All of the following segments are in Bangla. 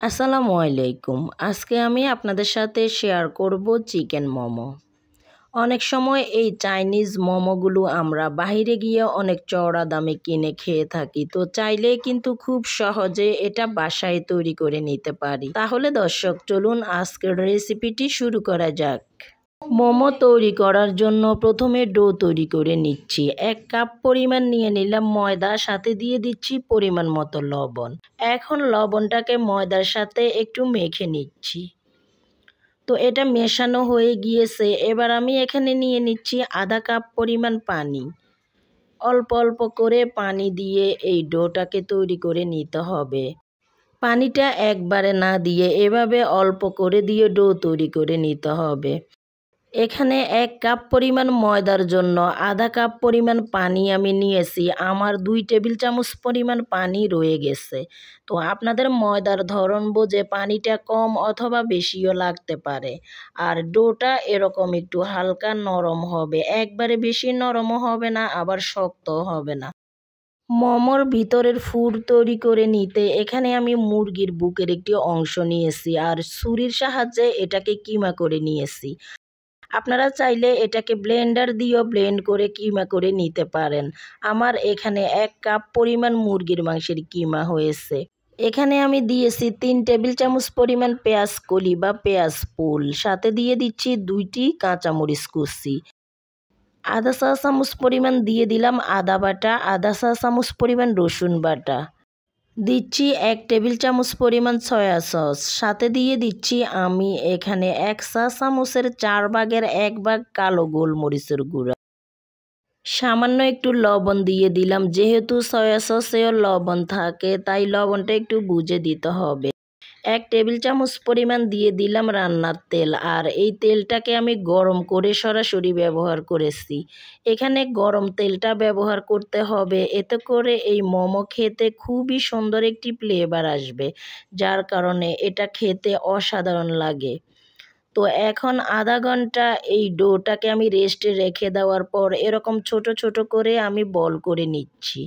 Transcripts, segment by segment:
আসসালামু আলাইকুম। আজকে আমি আপনাদের সাথে শেয়ার করব চিকেন মোমো। অনেক সময় এই চাইনিজ মোমোগুলো আমরা বাইরে গিয়ে অনেক চড়া দামে কিনে খেয়ে থাকি। তো চাইলেই কিন্তু খুব সহজে এটা বাসায় তৈরি করে নিতে পারি। তাহলে দর্শক চলুন আজকের রেসিপিটি শুরু করা যাক। মোমো তৈরি করার জন্য প্রথমে ডো তৈরি করে নিচ্ছি। 1 কাপ পরিমাণ নিয়ে নিলাম ময়দা, সাথে দিয়ে দিচ্ছি পরিমাণ মতো লবণ। এখন লবণটাকে ময়দার সাথে একটু মেখে নিচ্ছি। তো এটা মেশানো হয়ে গিয়েছে। এবার আমি এখানে নিয়ে নিচ্ছি আধা কাপ পরিমাণ পানি। অল্প অল্প করে পানি দিয়ে এই ডোটাকে তৈরি করে নিতে হবে। পানিটা একবারে না দিয়ে এভাবে অল্প করে দিয়ে ডো তৈরি করে নিতে হবে। এখানে 1 কাপ পরিমাণ ময়দার জন্য আধা কাপ পরিমাণ পানি আমি নিয়েছি। আমার 2 টেবিল চামচ পরিমাণ পানি রয়ে গেছে। তো আপনাদের ময়দার ধরন বুঝে পানিটা কম অথবা বেশিও লাগতে পারে। আর ডোটা এরকম একটু হালকা নরম হবে, একবারে বেশি নরমও হবে না, আবার শক্তও হবে না। মোমোর ভিতরের ফুড তৈরি করে নিতে এখানে আমি মুরগির বুকের একটি অংশ নিয়েছি আর ছুরির সাহায্যে এটাকে কিমা করে নিয়েছি। আপনারা চাইলে এটাকে ব্লেন্ডার দিয়েও ব্লেন্ড করে কিমা করে নিতে পারেন। আমার এখানে 1 কাপ পরিমাণ মুরগির মাংসের কিমা হয়েছে। এখানে আমি দিয়েছি 3 টেবিল চামচ পরিমাণ পেঁয়াজ কলি বা পেঁয়াজ ফুল, সাথে দিয়ে দিচ্ছি 2টি কাঁচামরিচ কুচি। আধা চা চামচ পরিমাণ দিয়ে দিলাম আদা বাটা, আধা চা চামচ পরিমাণ রসুন বাটা। দিচ্ছি 1 টেবিল চামচ পরিমাণ সয়া সস, সাথে দিয়ে দিচ্ছি আমি এখানে 1 চা চামচের 4 ভাগের 1 ভাগ কালো গোলমরিচের গুঁড়া। সামান্য একটু লবণ দিয়ে দিলাম, যেহেতু সয়া সসেও লবণ থাকে তাই লবণটা একটু বুঝে দিতে হবে। 1 টেবিল চামচ পরিমাণ দিয়ে দিলাম রান্নার তেল, আর এই তেলটাকে আমি গরম করে সরাসরি ব্যবহার করেছি। এখানে গরম তেলটা ব্যবহার করতে হবে, এতে করে এই মোমো খেতে খুবই সুন্দর একটি ফ্লেভার আসবে, যার কারণে এটা খেতে অসাধারণ লাগে। তো এখন আধা ঘন্টা এই ডোটাকে আমি রেস্টে রেখে দেওয়ার পর এরকম ছোট ছোট করে আমি বল করে নিচ্ছি।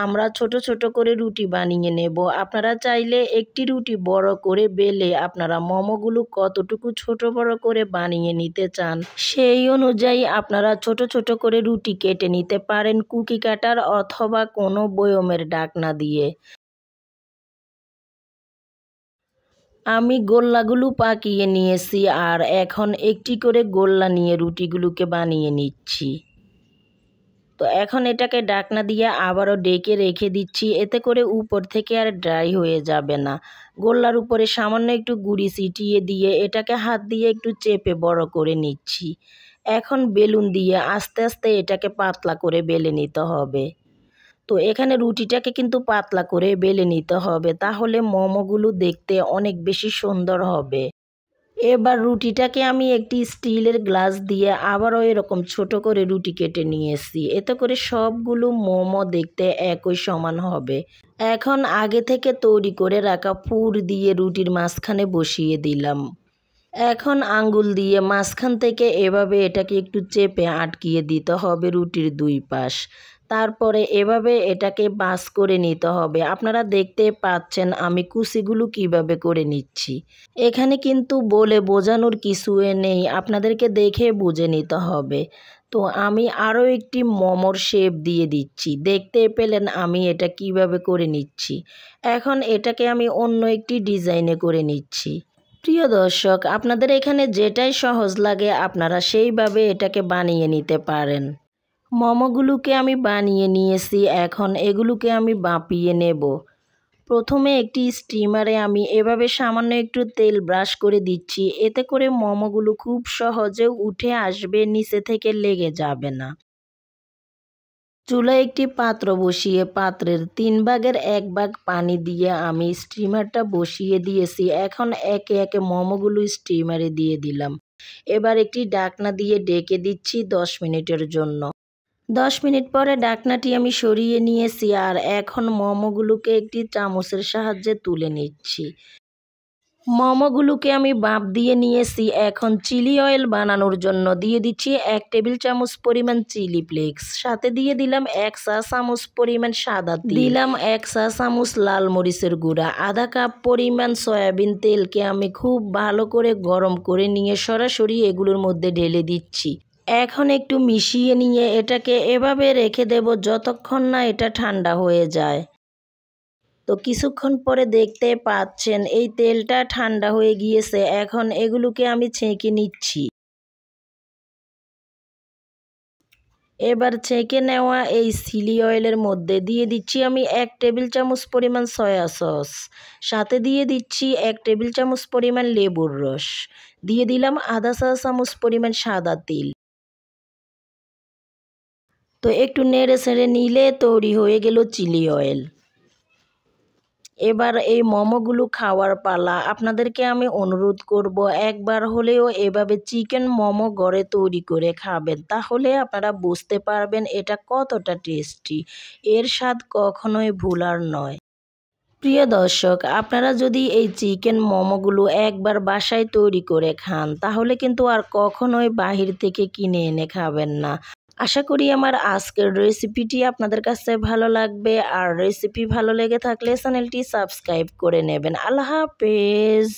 আমরা ছোট ছোট করে রুটি বানিয়ে নেব। আপনারা চাইলে একটি রুটি বড় করে বেলে আপনারা মোমোগুলো কতটুকু ছোট বড় করে বানিয়ে নিতে চান সেই অনুযায়ী আপনারা ছোট ছোট করে রুটি কেটে নিতে পারেন কুকি কাটার অথবা কোনো বয়মের ঢাকনা দিয়ে। আমি গোল্লাগুলো পাকিয়ে নিয়েছি আর এখন একটি করে গোল্লা নিয়ে রুটিগুলোকে বানিয়ে নিচ্ছি। তো এখন এটাকে ঢাকনা দিয়ে আবারও ঢেকে রেখে দিচ্ছি, এতে করে উপর থেকে আর ড্রাই হয়ে যাবে না। গোল্লার উপরে সামান্য একটু গুঁড়ি ছিটিয়ে দিয়ে এটাকে হাত দিয়ে একটু চেপে বড় করে নিচ্ছি। এখন বেলুন দিয়ে আস্তে আস্তে এটাকে পাতলা করে বেলে নিতে হবে। তো এখানে রুটিটাকে কিন্তু পাতলা করে বেলে নিতে হবে, তাহলে মোমোগুলো দেখতে অনেক বেশি সুন্দর হবে। এবার রুটিটাকে আমি একটি স্টিলের গ্লাস দিয়ে আবারও এরকম ছোট করে রুটি কেটে নিয়েছি, এতে করে সবগুলো মোমো দেখতে একই সমান হবে। এখন আগে থেকে তৈরি করে রাখা পুর দিয়ে রুটির মাঝখানে বসিয়ে দিলাম। এখন আঙ্গুল দিয়ে মাঝখান থেকে এভাবে এটাকে একটু চেপে আটকিয়ে দিতে হবে রুটির 2 পাশ। তারপরে এভাবে এটাকে ভাঁজ করে নিতে হবে। আপনারা দেখতে পাচ্ছেন আমি কুচিগুলো কিভাবে করে নিচ্ছি। এখানে কিন্তু বলে বোঝানোর কিছুই নেই, আপনাদেরকে দেখে বুঝে নিতে হবে। তো আমি আরও একটি মোমোর শেপ দিয়ে দিচ্ছি। দেখতে পেলেন আমি এটা কিভাবে করে নিচ্ছি। এখন এটাকে আমি অন্য একটি ডিজাইনে করে নিচ্ছি। প্রিয় দর্শক, আপনাদের এখানে যেটাই সহজ লাগে আপনারা সেইভাবে এটাকে বানিয়ে নিতে পারেন। মোমোগুলোকে আমি বানিয়ে নিয়েছি, এখন এগুলোকে আমি ভাপিয়ে নেব। প্রথমে একটি স্টিমারে আমি এভাবে সামান্য একটু তেল ব্রাশ করে দিচ্ছি, এতে করে মোমোগুলো খুব সহজে উঠে আসবে, নিচে থেকে লেগে যাবে না। চুলায় একটি পাত্র বসিয়ে পাত্রের 3 ভাগের 1 ভাগ পানি দিয়ে আমি স্টিমারটা বসিয়ে দিয়েছি। এখন একে একে মোমোগুলো স্টিমারে দিয়ে দিলাম। এবার একটি ঢাকনা দিয়ে ঢেকে দিচ্ছি 10 মিনিটের জন্য। 10 মিনিট পরে ঢাকনাটি আমি সরিয়ে নিয়েছি আর এখন মোমোগুলোকে একটি চামচের সাহায্যে তুলে নিচ্ছি। মোমোগুলোকে আমি ভাপ দিয়ে নিয়েছি। এখন চিলি অয়েল বানানোর জন্য দিয়ে দিচ্ছি 1 টেবিল চামচ পরিমাণ চিলি ফ্লেক্স, সাথে দিয়ে দিলাম 1 চা চামচ পরিমাণ সাদা তিল, দিলাম 1 চা চামচ লাল মরিচের গুঁড়া, আধা কাপ পরিমাণ সয়াবিন তেলকে আমি খুব ভালো করে গরম করে নিয়ে সরাসরি এগুলোর মধ্যে ঢেলে দিচ্ছি। এখন একটু মিশিয়ে নিয়ে এটাকে এভাবে রেখে দেব যতক্ষণ না এটা ঠান্ডা হয়ে যায়। তো কিছুক্ষণ পরে দেখতে পাচ্ছেন এই তেলটা ঠান্ডা হয়ে গিয়েছে। এখন এগুলোকে আমি ছেঁকে নিচ্ছি। এবার ছেঁকে নেওয়া এই চিলি অয়েলের মধ্যে দিয়ে দিচ্ছি আমি 1 টেবিল চামচ পরিমাণ সয়া সস, সাথে দিয়ে দিচ্ছি 1 টেবিল চামচ পরিমাণ লেবুর রস, দিয়ে দিলাম আধা চা চামচ পরিমাণ সাদা তিল। তো একটু নেড়ে ছেড়ে নিলে তৈরি হয়ে গেল চিলি অয়েল। এবার এই মোমোগুলো খাওয়ার পালা। আপনাদেরকে আমি অনুরোধ করব একবার হলেও এভাবে চিকেন মোমো ঘরে তৈরি করে খাবেন, তাহলে আপনারা বুঝতে পারবেন এটা কতটা টেস্টি। এর স্বাদ কখনোই ভুলার নয়। প্রিয় দর্শক, আপনারা যদি এই চিকেন মোমোগুলো একবার বাসায় তৈরি করে খান তাহলে কিন্তু আর কখনোই বাহির থেকে কিনে এনে খাবেন না। আশা করি আমার আজকের রেসিপিটি আপনাদের কাছে ভালো লাগবে, আর রেসিপি ভালো লেগে থাকলে চ্যানেলটি সাবস্ক্রাইব করে নেবেন। আল্লাহ হাফেজ।